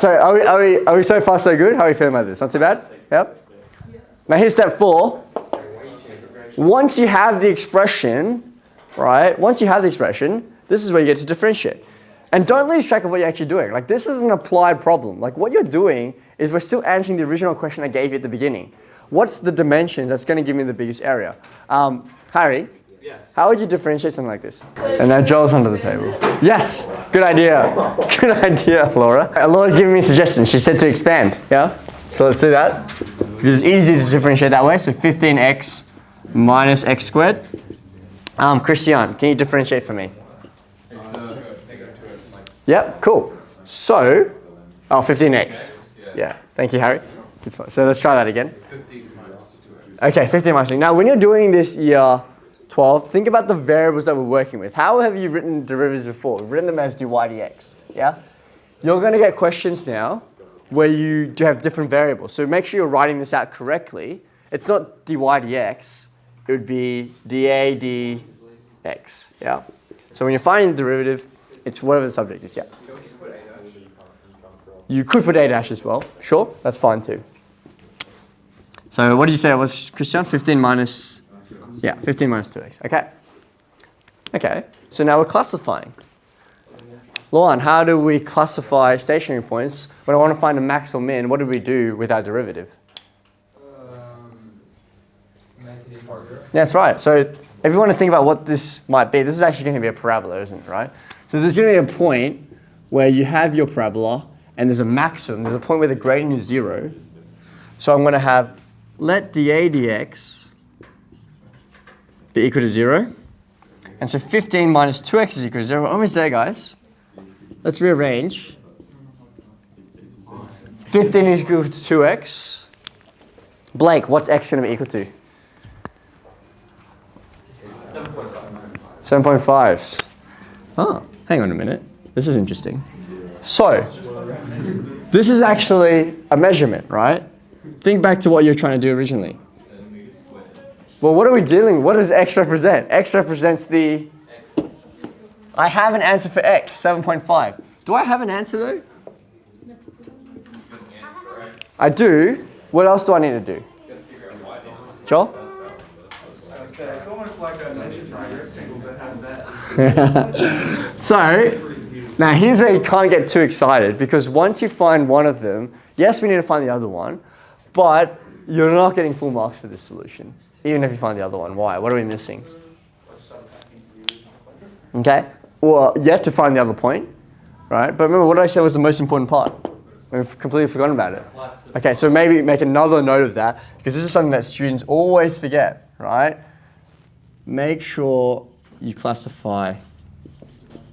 So are we so far so good? How are we feeling about this? Not too bad? Yep. Now here's step 4. Once you have the expression, right? Once you have the expression, this is where you get to differentiate. And don't lose track of what you're actually doing. Like this is an applied problem. Like what you're doing is we're still answering the original question I gave you at the beginning. What's the dimensions that's going to give me the biggest area? Harry, yes. How would you differentiate something like this? And now Joel's under the table. Yes, good idea. Good idea, Laura. Laura's giving me suggestions. She said to expand, yeah? So let's do that. Because it's easy to differentiate that way. So 15x minus x squared. Christian, can you differentiate for me? Yep, cool. So, 15x. Yeah, thank you, Harry. It's fine. So let's try that again. 15 minus 2x. Okay, 15 minus 2. Now, when you're doing this year 12, think about the variables that we're working with. How have you written derivatives before? We've written them as dy dx, yeah? You're going to get questions now where you do have different variables. So make sure you're writing this out correctly. It's not dy dx. It would be dA dx, yeah? So when you're finding the derivative, it's whatever the subject is, yeah. You could put a dash as well. Sure, that's fine too. So what did you say it was, Christian? 15 minus, yeah, 15 minus 2x. Okay. Okay, so now we're classifying. Lauren, how do we classify stationary points? When I want to find a max or min, what do we do with our derivative? That's right. So if you want to think about what this might be, this is actually going to be a parabola, isn't it, right? So there's going to be a point where you have your parabola and there's a maximum. There's a point where the gradient is 0. So I'm going to have let dA dx be equal to 0. And so 15 minus 2x is equal to 0. We're almost there, guys. Let's rearrange. 15 is equal to 2x. Blake, what's x going to be equal to? 7.5. Oh, hang on a minute. This is interesting. So, this is actually a measurement, right? Think back to what you're trying to do originally. Well, what are we dealing with? What does x represent? X represents the... I have an answer for x, 7.5. Do I have an answer though? I do. What else do I need to do? Joel? It's almost like a rectangle that has that. So, now here's where you can't get too excited, because once you find one of them, yes, we need to find the other one, but you're not getting full marks for this solution, even if you find the other one. Why? What are we missing? Okay, well, you have to find the other point, right? But remember, what did I say was the most important part? We've completely forgotten about it. Okay, so maybe make another note of that, because this is something that students always forget, right? Make sure you classify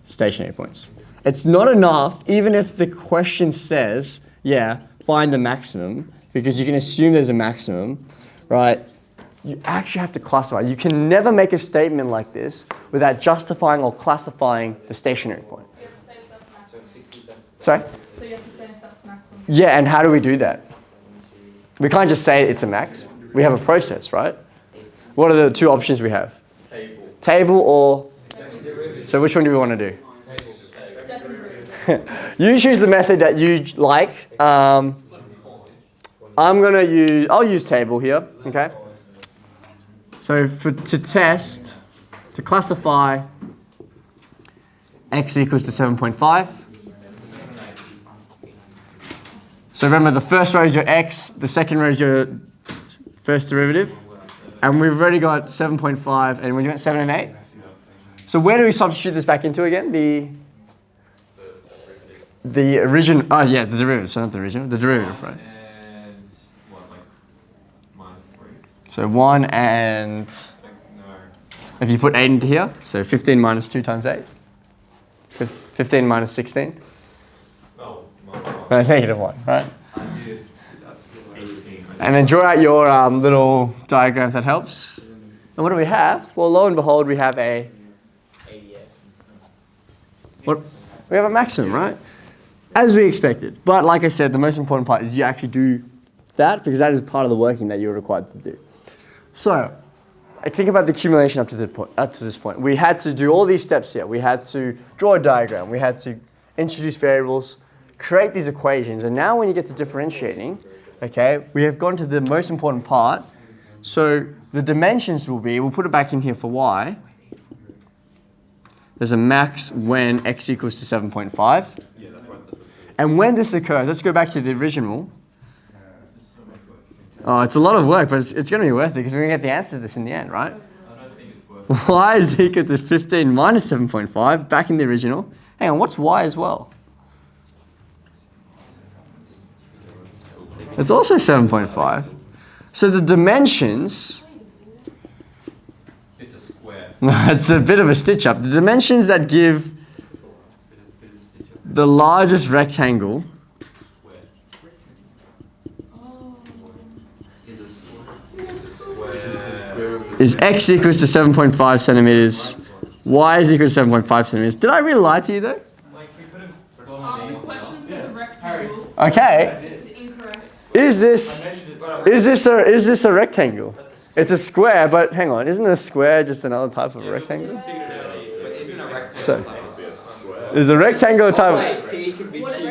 stationary points. It's not enough, even if the question says, yeah, find the maximum, because you can assume there's a maximum, right? You actually have to classify. You can never make a statement like this without justifying or classifying the stationary point. You have to say if that's maximum. Sorry? So you have to say if that's maximum. Yeah, and how do we do that? We can't just say it's a max. We have a process, right? What are the two options we have? Table or... So which one do we want to do? You choose the method that you like. I'll use table here, okay? So to test, to classify x equals to 7.5. So remember, the first row is your x, the second row is your first derivative. And we've already got 7.5, and we got 7 and 8. So where do we substitute this back into again? The original, oh yeah, the derivative, so not the original, the derivative, right? And what, like minus 3? So 1 and, No. if you put 8 into here, so 15 minus 2 times 8. 15 minus 16. Well, No, negative 1, right? I did. That's 18. And then draw out your little diagram that helps. And what do we have? Well, lo and behold, we have a... What? We have a maximum, right? As we expected. But like I said, the most important part is you actually do that, because that is part of the working that you're required to do. So, I think about the accumulation up to this point. We had to do all these steps here. We had to draw a diagram. We had to introduce variables, create these equations. And now when you get to differentiating, okay, we have gone to the most important part. So the dimensions will be, we'll put it back in here for y. There's a max when x equals to 7.5. Yeah, that's right. And when this occurs, let's go back to the original. Oh, it's a lot of work, but it's going to be worth it because we're going to get the answer to this in the end, right? I don't think it's worth it. Y is equal to 15 minus 7.5, back in the original. Hang on, what's y as well? It's also 7.5. So the dimensions, It's a square. it's a bit of a stitch up. The dimensions that give Bit of stitch up. the largest rectangle Square. Oh. Is a square. is x equals to 7.5 centimeters, y is equal to 7.5 centimeters. Did I really lie to you though? Like we could have The question says a rectangle. Okay. This is incorrect. Is this a rectangle? It's a square, but hang on, isn't a square just another type of rectangle? Isn't a rectangle So, a is a rectangle a type? What is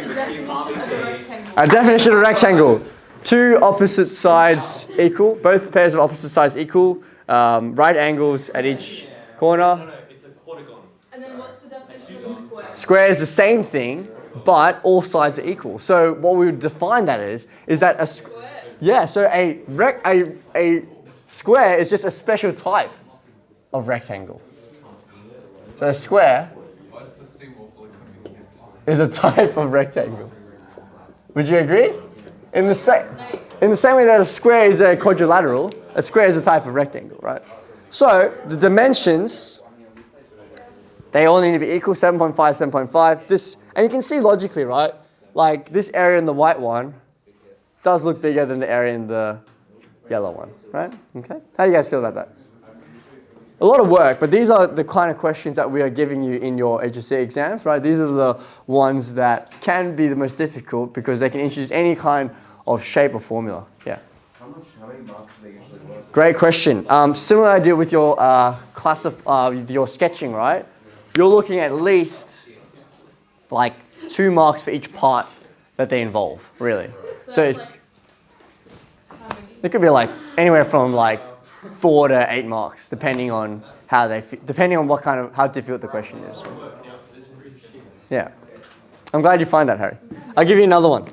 the definition of a rectangle? A definition of a rectangle: two opposite sides equal, both pairs of opposite sides equal, right angles at each corner. It's a quadragon. And then what's the definition of a square? Square is the same thing, but all sides are equal. So what we would define that is that a Square. yeah. So a square is just a special type of rectangle. So a square What's the symbol for the convenient? is a type of rectangle. Would you agree? In the same way that a square is a quadrilateral, a square is a type of rectangle, right? So the dimensions, they all need to be equal, 7.5, 7.5. This, and you can see logically, right? Like this area in the white one does look bigger than the area in the yellow one, right? Okay. How do you guys feel about that? A lot of work, but these are the kind of questions that we are giving you in your HSC exams, right? These are the ones that can be the most difficult because they can introduce any kind of shape or formula. Yeah. How many marks do they usually work? Great question. Similar idea with your your sketching, right? You're looking at least like 2 marks for each part that they involve, really. So it's like, how many? it could be like anywhere from like 4 to 8 marks, depending on how depending on what kind of how difficult the question is. Yeah. I'm glad you find that, Harry. I'll give you another one.